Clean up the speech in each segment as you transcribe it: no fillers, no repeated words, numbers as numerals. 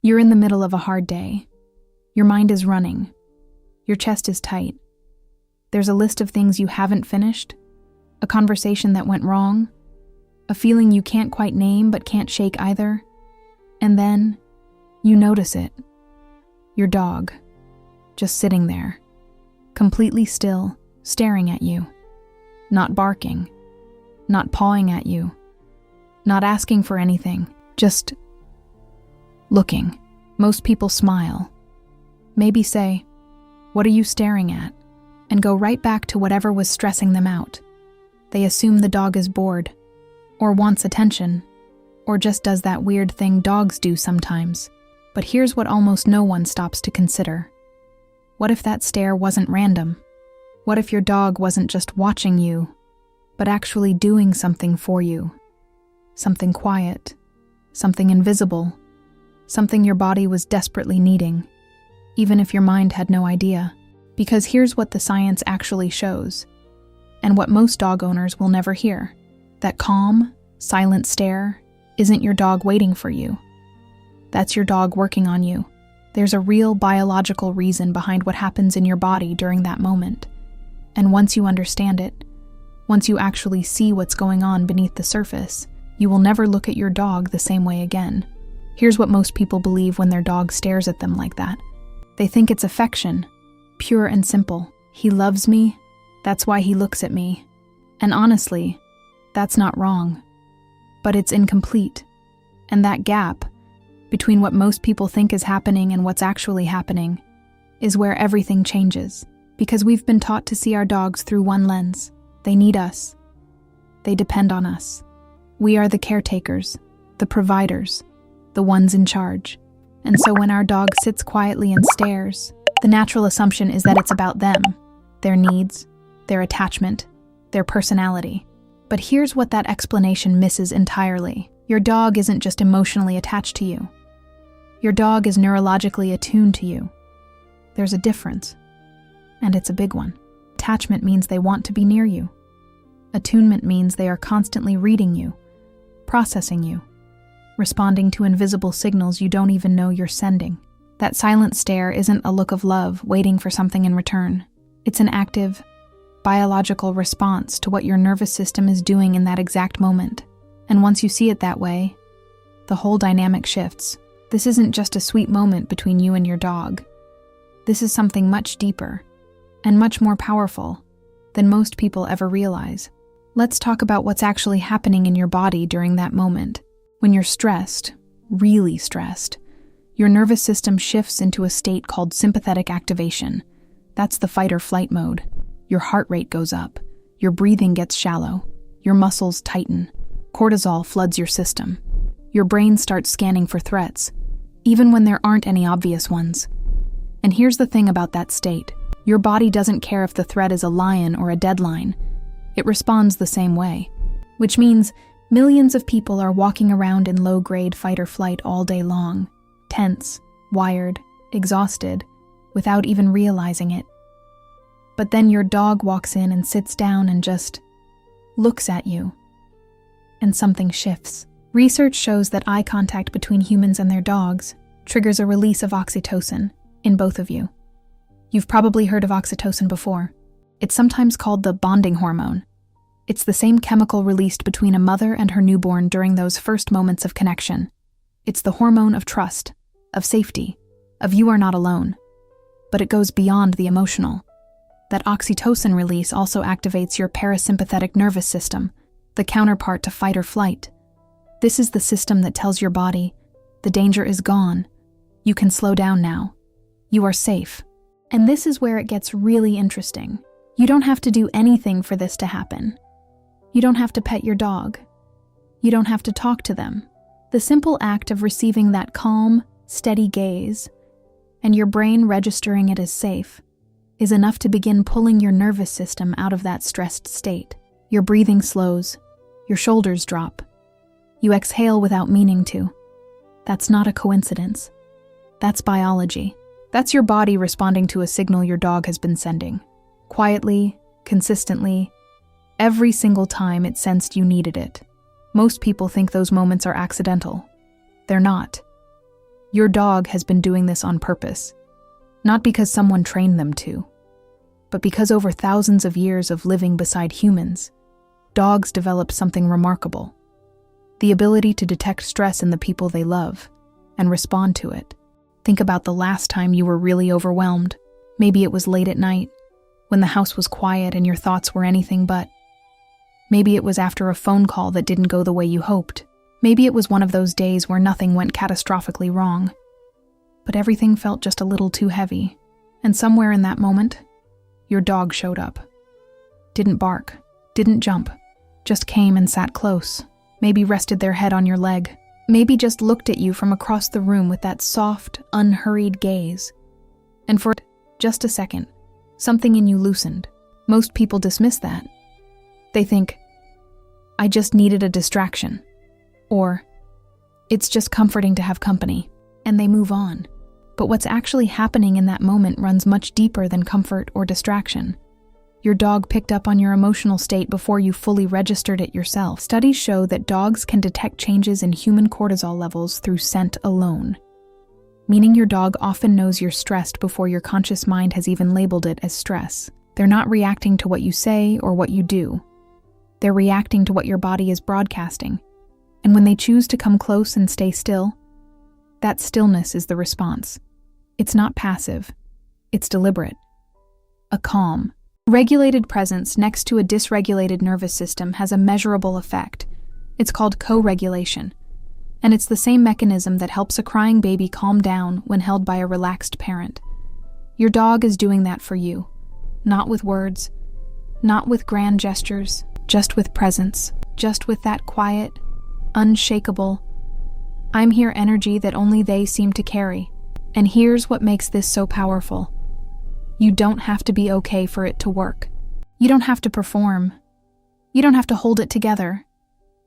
You're in the middle of a hard day. Your mind is running. Your chest is tight. There's a list of things you haven't finished, a conversation that went wrong, a feeling you can't quite name but can't shake either. And then, you notice it. Your dog, just sitting there, completely still, staring at you. Not barking, not pawing at you, not asking for anything, just looking. Most people smile, maybe say, "What are you staring at?" and go right back to whatever was stressing them out. They assume the dog is bored, or wants attention, or just does that weird thing dogs do sometimes. But here's what almost no one stops to consider. What if that stare wasn't random? What if your dog wasn't just watching you, but actually doing something for you? Something quiet, something invisible, something your body was desperately needing, even if your mind had no idea. Because here's what the science actually shows, and what most dog owners will never hear. That calm, silent stare isn't your dog waiting for you. That's your dog working on you. There's a real biological reason behind what happens in your body during that moment. And once you understand it, once you actually see what's going on beneath the surface, you will never look at your dog the same way again. Here's what most people believe when their dog stares at them like that. They think it's affection, pure and simple. He loves me, that's why he looks at me. And honestly, that's not wrong. But it's incomplete. And that gap between what most people think is happening and what's actually happening is where everything changes. Because we've been taught to see our dogs through one lens. They need us. They depend on us. We are the caretakers, the providers, the ones in charge. And so when our dog sits quietly and stares, the natural assumption is that it's about them, their needs, their attachment, their personality. But here's what that explanation misses entirely. Your dog isn't just emotionally attached to you. Your dog is neurologically attuned to you. There's a difference, and it's a big one. Attachment means they want to be near you. Attunement means they are constantly reading you, processing you, responding to invisible signals you don't even know you're sending. That silent stare isn't a look of love waiting for something in return. It's an active, biological response to what your nervous system is doing in that exact moment. And once you see it that way, the whole dynamic shifts. This isn't just a sweet moment between you and your dog. This is something much deeper and much more powerful than most people ever realize. Let's talk about what's actually happening in your body during that moment. When you're stressed, really stressed, your nervous system shifts into a state called sympathetic activation. That's the fight or flight mode. Your heart rate goes up, your breathing gets shallow, your muscles tighten, cortisol floods your system. Your brain starts scanning for threats, even when there aren't any obvious ones. And here's the thing about that state. Your body doesn't care if the threat is a lion or a deadline. It responds the same way. Which means millions of people are walking around in low-grade fight or flight all day long, tense, wired, exhausted, without even realizing it. But then your dog walks in and sits down and just looks at you. And something shifts. Research shows that eye contact between humans and their dogs triggers a release of oxytocin in both of you. You've probably heard of oxytocin before. It's sometimes called the bonding hormone. It's the same chemical released between a mother and her newborn during those first moments of connection. It's the hormone of trust, of safety, of you are not alone. But it goes beyond the emotional. That oxytocin release also activates your parasympathetic nervous system, the counterpart to fight or flight. This is the system that tells your body, the danger is gone. You can slow down now. You are safe. And this is where it gets really interesting. You don't have to do anything for this to happen. You don't have to pet your dog. You don't have to talk to them. The simple act of receiving that calm, steady gaze, and your brain registering it as safe, is enough to begin pulling your nervous system out of that stressed state. Your breathing slows. Your shoulders drop. You exhale without meaning to. That's not a coincidence. That's biology. That's your body responding to a signal your dog has been sending. Quietly, consistently, every single time it sensed you needed it. Most people think those moments are accidental. They're not. Your dog has been doing this on purpose, not because someone trained them to, but because over thousands of years of living beside humans, dogs developed something remarkable: the ability to detect stress in the people they love and respond to it. Think about the last time you were really overwhelmed. Maybe it was late at night, when the house was quiet and your thoughts were anything but. Maybe it was after a phone call that didn't go the way you hoped. Maybe it was one of those days where nothing went catastrophically wrong, but everything felt just a little too heavy. And somewhere in that moment, your dog showed up. Didn't bark, didn't jump, just came and sat close, maybe rested their head on your leg, maybe just looked at you from across the room with that soft, unhurried gaze. And for just a second, something in you loosened. Most people dismiss that. They think, I just needed a distraction. Or, it's just comforting to have company, and they move on. But what's actually happening in that moment runs much deeper than comfort or distraction. Your dog picked up on your emotional state before you fully registered it yourself. Studies show that dogs can detect changes in human cortisol levels through scent alone, meaning your dog often knows you're stressed before your conscious mind has even labeled it as stress. They're not reacting to what you say or what you do. They're reacting to what your body is broadcasting. And when they choose to come close and stay still, that stillness is the response. It's not passive. It's deliberate. A calm, regulated presence next to a dysregulated nervous system has a measurable effect. It's called co-regulation. And it's the same mechanism that helps a crying baby calm down when held by a relaxed parent. Your dog is doing that for you. Not with words, not with grand gestures, just with presence, just with that quiet, unshakable, I'm here energy that only they seem to carry. And here's what makes this so powerful. You don't have to be okay for it to work. You don't have to perform. You don't have to hold it together.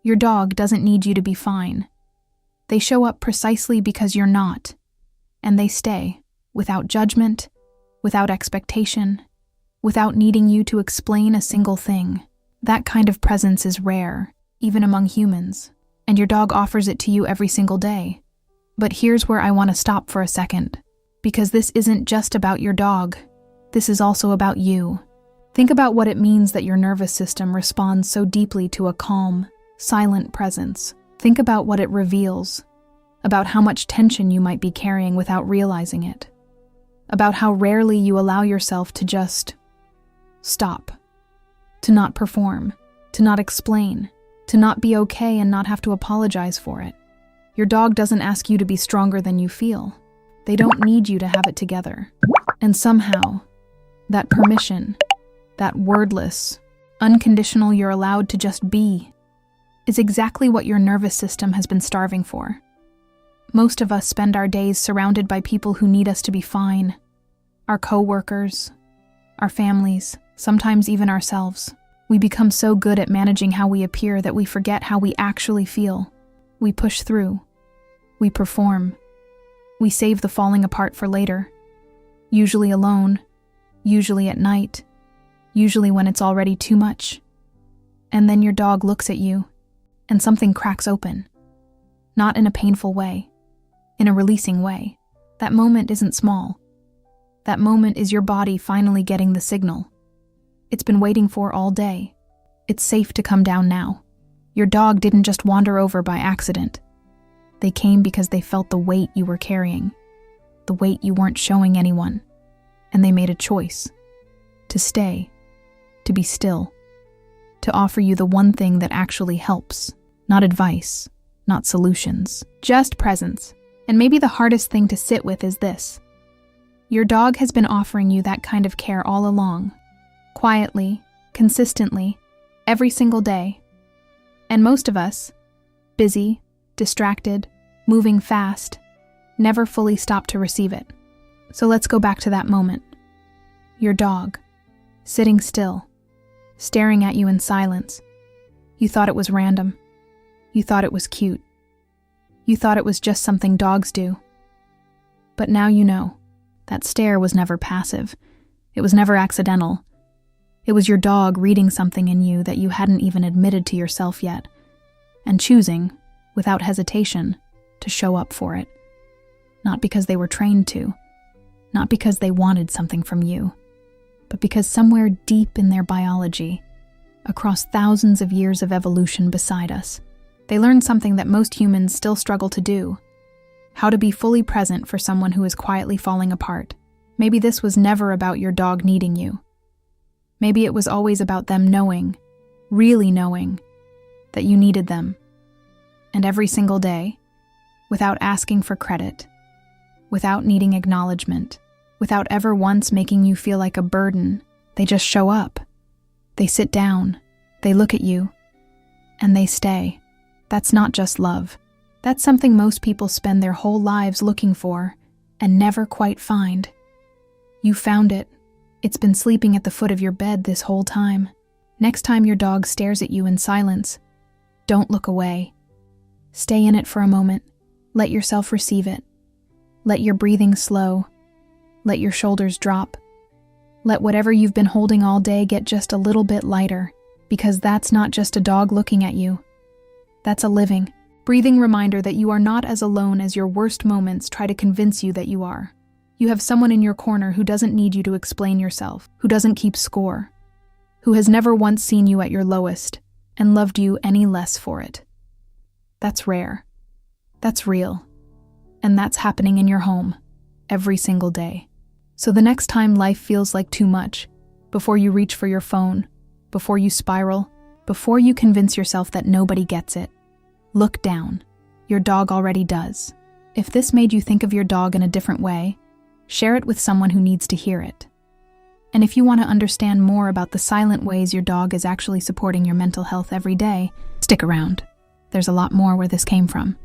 Your dog doesn't need you to be fine. They show up precisely because you're not. And they stay, without judgment, without expectation, without needing you to explain a single thing. That kind of presence is rare, even among humans. And your dog offers it to you every single day. But here's where I want to stop for a second, because this isn't just about your dog. This is also about you. Think about what it means that your nervous system responds so deeply to a calm, silent presence. Think about what it reveals, about how much tension you might be carrying without realizing it, about how rarely you allow yourself to just stop, to not perform, to not explain, to not be okay and not have to apologize for it. Your dog doesn't ask you to be stronger than you feel. They don't need you to have it together. And somehow, that permission, that wordless, unconditional you're allowed to just be, is exactly what your nervous system has been starving for. Most of us spend our days surrounded by people who need us to be fine. Our coworkers, our families, sometimes even ourselves. We become so good at managing how we appear that we forget how we actually feel. We push through. We perform. We save the falling apart for later. Usually alone. Usually at night. Usually when it's already too much. And then your dog looks at you, and something cracks open. Not in a painful way. In a releasing way. That moment isn't small. That moment is your body finally getting the signal. It's been waiting for all day. It's safe to come down now. Your dog didn't just wander over by accident. They came because they felt the weight you were carrying, the weight you weren't showing anyone, and they made a choice. To stay, to be still, to offer you the one thing that actually helps. Not advice, not solutions, just presence. And maybe the hardest thing to sit with is this. Your dog has been offering you that kind of care all along. Quietly, consistently, every single day. And most of us, busy, distracted, moving fast, never fully stop to receive it. So let's go back to that moment. Your dog, sitting still, staring at you in silence. You thought it was random. You thought it was cute. You thought it was just something dogs do. But now you know. That stare was never passive. It was never accidental. It was your dog reading something in you that you hadn't even admitted to yourself yet, and choosing, without hesitation, to show up for it. not because they were trained to, not because they wanted something from you, but because somewhere deep in their biology, across thousands of years of evolution beside us, they learned something that most humans still struggle to do: how to be fully present for someone who is quietly falling apart. Maybe this was never about your dog needing you. Maybe it was always about them knowing, really knowing, that you needed them. And every single day, without asking for credit, without needing acknowledgement, without ever once making you feel like a burden, they just show up. They sit down, they look at you, and they stay. That's not just love. That's something most people spend their whole lives looking for and never quite find. You found it. It's been sleeping at the foot of your bed this whole time. Next time your dog stares at you in silence, don't look away. Stay in it for a moment. Let yourself receive it. Let your breathing slow. Let your shoulders drop. Let whatever you've been holding all day get just a little bit lighter, because that's not just a dog looking at you. That's a living, breathing reminder that you are not as alone as your worst moments try to convince you that you are. You have someone in your corner who doesn't need you to explain yourself, who doesn't keep score, who has never once seen you at your lowest and loved you any less for it. That's rare. That's real. And that's happening in your home every single day. So the next time life feels like too much, before you reach for your phone, before you spiral, before you convince yourself that nobody gets it, look down. Your dog already does. If this made you think of your dog in a different way, share it with someone who needs to hear it. And if you want to understand more about the silent ways your dog is actually supporting your mental health every day, stick around. There's a lot more where this came from.